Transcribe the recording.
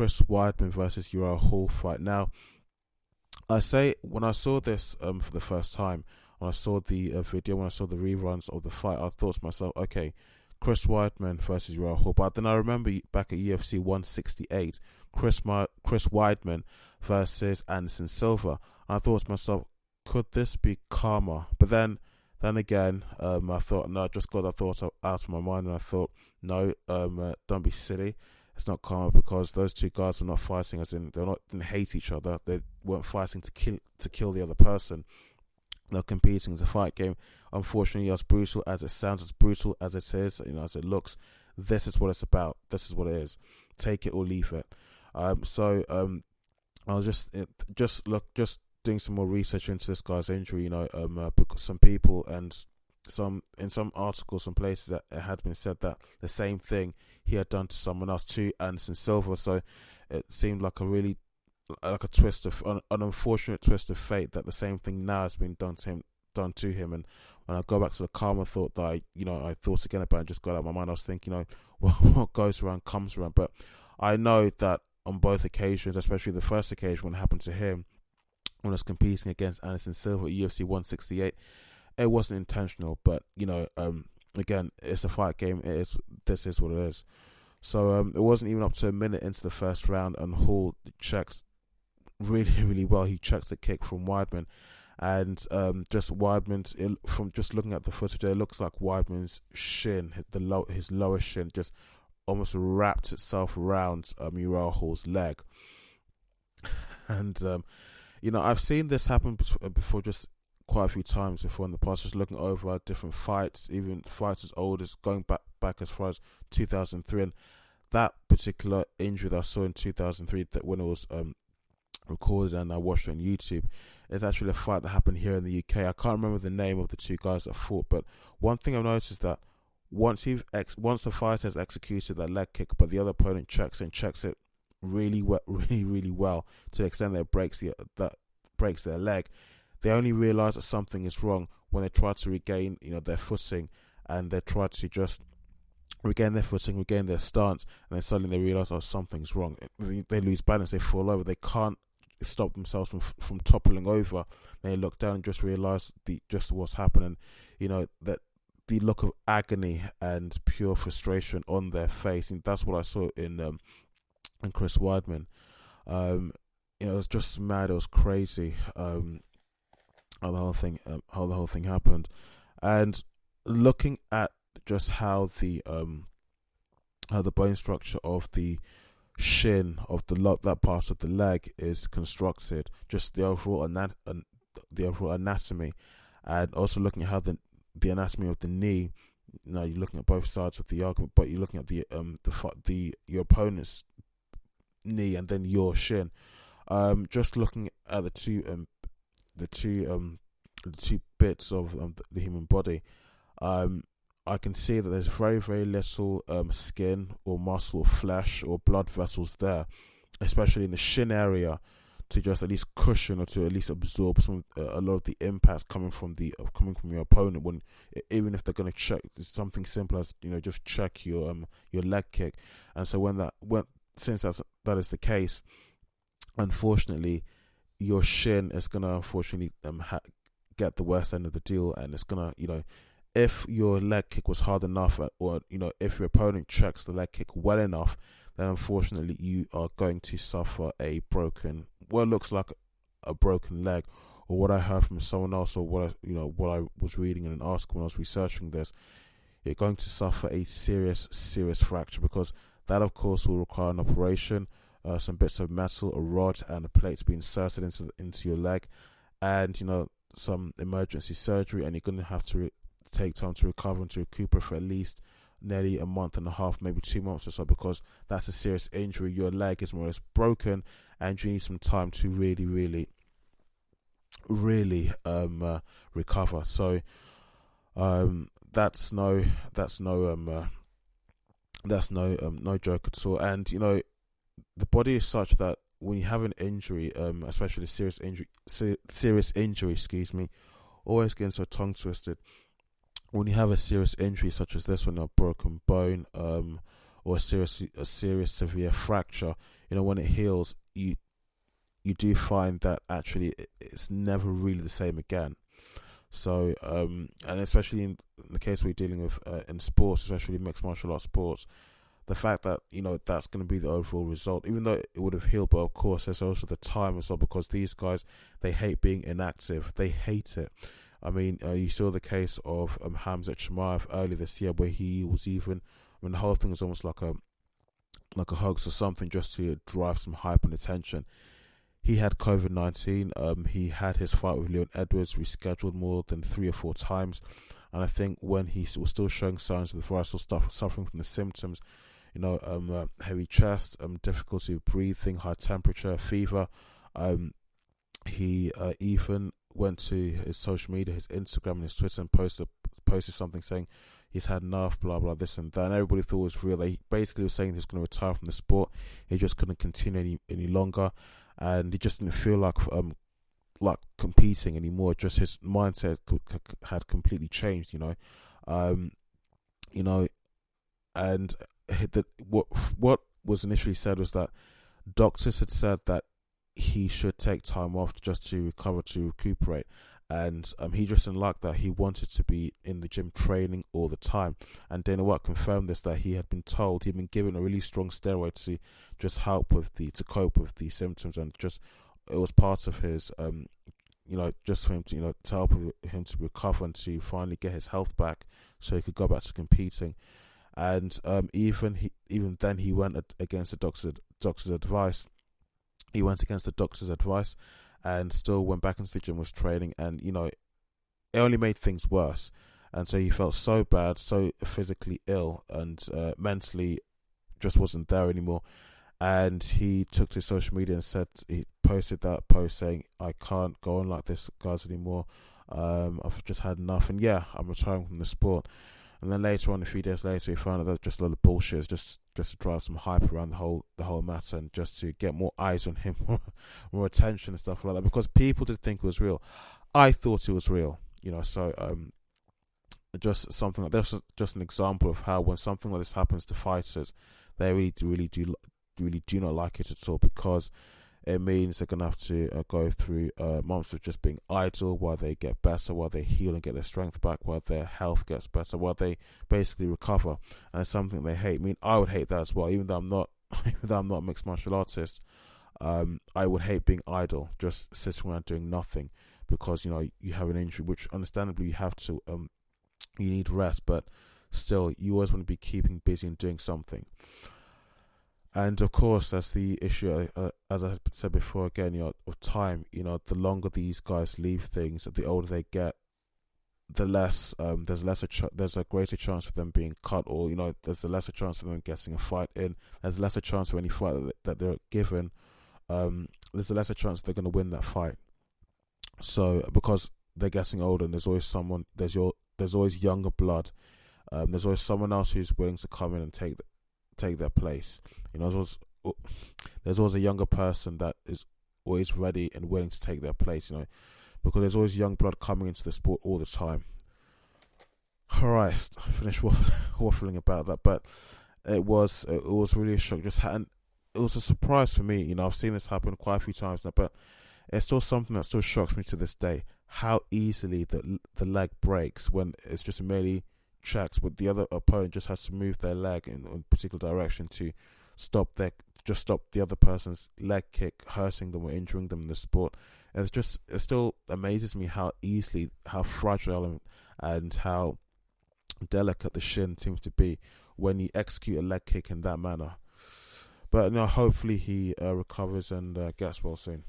Chris Weidman versus Uriah Hall fight. Now, I say when I saw this for the first time, when I saw the video, when I saw the reruns of the fight, I thought to myself, okay, Chris Weidman versus Uriah Hall. But then I remember back at UFC 168, Chris Weidman versus Anderson Silva. And I thought to myself, could this be karma? But then again, I thought, no, I just got that thought out of my mind, and I thought, no, don't be silly. It's not karma, because those two guys are not fighting as in didn't hate each other. They weren't fighting to kill the other person. They're competing as a fight game. Unfortunately, as brutal as it sounds, as brutal as it is, as it looks, this is what it's about. This is what it is. Take it or leave it. I was just doing some more research into this guy's injury. Because some people and in some articles, some places, that it had been said that the same thing he had done to someone else, to Anderson Silva. So it seemed like a twist of an unfortunate twist of fate, that the same thing now has been done to him. And when I go back to the karma thought that I thought again about it and just got out of my mind, I was thinking, what goes around comes around. But I know that on both occasions, especially the first occasion when it happened to him, when I was competing against Anderson Silva at UFC 168, it wasn't intentional. But again, it's a fight game. This is what it is. So it wasn't even up to a minute into the first round, and Hall checks really, really well. He checks a kick from Weidman, and just Weidman's, from just looking at the footage, it looks like Weidman's shin, his lower shin, just almost wrapped itself around Uriah Hall's leg. And I've seen this happen before, just quite a few times before in the past, just looking over different fights, even fights as old as going back as far as 2003. And that particular injury that I saw in 2003, that when it was recorded and I watched it on YouTube, is actually a fight that happened here in the UK. I can't remember the name of the two guys that fought, but one thing I've noticed is that once the fighter has executed that leg kick, but the other opponent checks it really well, really well, to the extent that it breaks their leg, they only realize that something is wrong when they try to regain their footing, and they try to just regain their footing, regain their stance, and then suddenly they realize, something's wrong. They lose balance, they fall over, they can't stop themselves from toppling over. They look down and just realize just what's happening. That the look of agony and pure frustration on their face, and that's what I saw in Chris Weidman. It was just mad. It was crazy. How the whole thing happened, and looking at just how the bone structure of the shin of that part of the leg is constructed, just the overall anatomy, and also looking at how the anatomy of the knee. Now you're looking at both sides of the argument, but you're looking at your opponent's knee and then your shin. Just looking at the two bits of the human body, I can see that there's very, very little skin or muscle or flesh or blood vessels there, especially in the shin area, to just at least cushion or to at least absorb a lot of the impacts coming from your opponent. When even if they're going to check something simple as just check your leg kick, and so since that is the case, unfortunately, your shin is going to unfortunately get the worst end of the deal, and it's going to, if your leg kick was hard enough, or if your opponent checks the leg kick well enough, then unfortunately you are going to suffer what looks like a broken leg, or what I heard from someone else, or what I was reading in an article when I was researching this. You're going to suffer a serious fracture, because that of course will require an operation. Some bits of metal, a rod, and a plate to be inserted into your leg, and some emergency surgery, and you're going to have to take time to recover and to recuperate for at least nearly a month and a half, maybe 2 months or so, because that's a serious injury. Your leg is more or less broken, and you need some time to really, really, really recover. So that's no joke at all. And the body is such that when you have an injury, especially a serious injury, always getting so tongue twisted. When you have a serious injury such as this one, a broken bone, or a serious severe fracture, when it heals, you do find that actually it's never really the same again. So, and especially in the case we're dealing with in sports, especially mixed martial arts sports, the fact that that's going to be the overall result, even though it would have healed, but of course there's also the time as well, because these guys, they hate being inactive. They hate it. I mean, you saw the case of Hamza Chimaev earlier this year, where he was even, the whole thing was almost like a hoax or something, just to drive some hype and attention. He had COVID-19. He had his fight with Leon Edwards rescheduled more than 3 or 4 times, and I think when he was still showing signs of the virus, or suffering from the symptoms, heavy chest, difficulty of breathing, high temperature, fever, he even went to his social media, his Instagram and his Twitter, and posted something saying he's had enough, blah blah, this and that, and everybody thought it was real. He basically was saying he's going to retire from the sport. He just couldn't continue any longer, and he just didn't feel like competing anymore. Just his mindset had completely changed, and what was initially said was that doctors had said that he should take time off just to recover, to recuperate, and he just didn't like that. He wanted to be in the gym training all the time, and Dana White confirmed this, that he had been told, he'd been given a really strong steroid to just help with to cope with the symptoms, and just it was part of his just for him to to help him to recover and to finally get his health back, so he could go back to competing. And even then he went against the doctor's advice. He went against the doctor's advice and still went back into the gym, was training, and it only made things worse. And so he felt so bad, so physically ill, and mentally just wasn't there anymore. And he took to social media and he posted that post saying, "I can't go on like this, guys, anymore. I've just had enough, and I'm retiring from the sport." And then later on, a few days later, he found out that just a lot of bullshit. It's just to drive some hype around the whole matter, and just to get more eyes on him, more attention and stuff like that. Because people did think it was real. I thought it was real, So just something like this, just an example of how when something like this happens to fighters, they really do not like it at all, because it means they're going to have to go through months of just being idle while they get better, while they heal and get their strength back, while their health gets better, while they basically recover. And it's something they hate. I mean, I would hate that as well, even though I'm not a mixed martial artist. I would hate being idle, just sitting around doing nothing, because you have an injury, which understandably you have to, you need rest, but still you always want to be keeping busy and doing something. And of course, that's the issue, as I said before, again, of time. The longer these guys leave things, the older they get, the less there's a greater chance of them being cut, or there's a lesser chance of them getting a fight in. There's a lesser chance of any fight that they're given. There's a lesser chance they're going to win that fight. So because they're getting older, and there's always younger blood. There's always someone else who's willing to come in and take their place. There's always a younger person that is always ready and willing to take their place, because there's always young blood coming into the sport all the time. Alright, I finished waffling about that, but it was really a shock. It was a surprise for me. I've seen this happen quite a few times now, but it's still something that still shocks me to this day, how easily the leg breaks when it's just merely checks, but the other opponent just has to move their leg in a particular direction to stop the other person's leg kick hurting them or injuring them in the sport. It still amazes me how fragile and how delicate the shin seems to be when you execute a leg kick in that manner. But hopefully he recovers and gets well soon.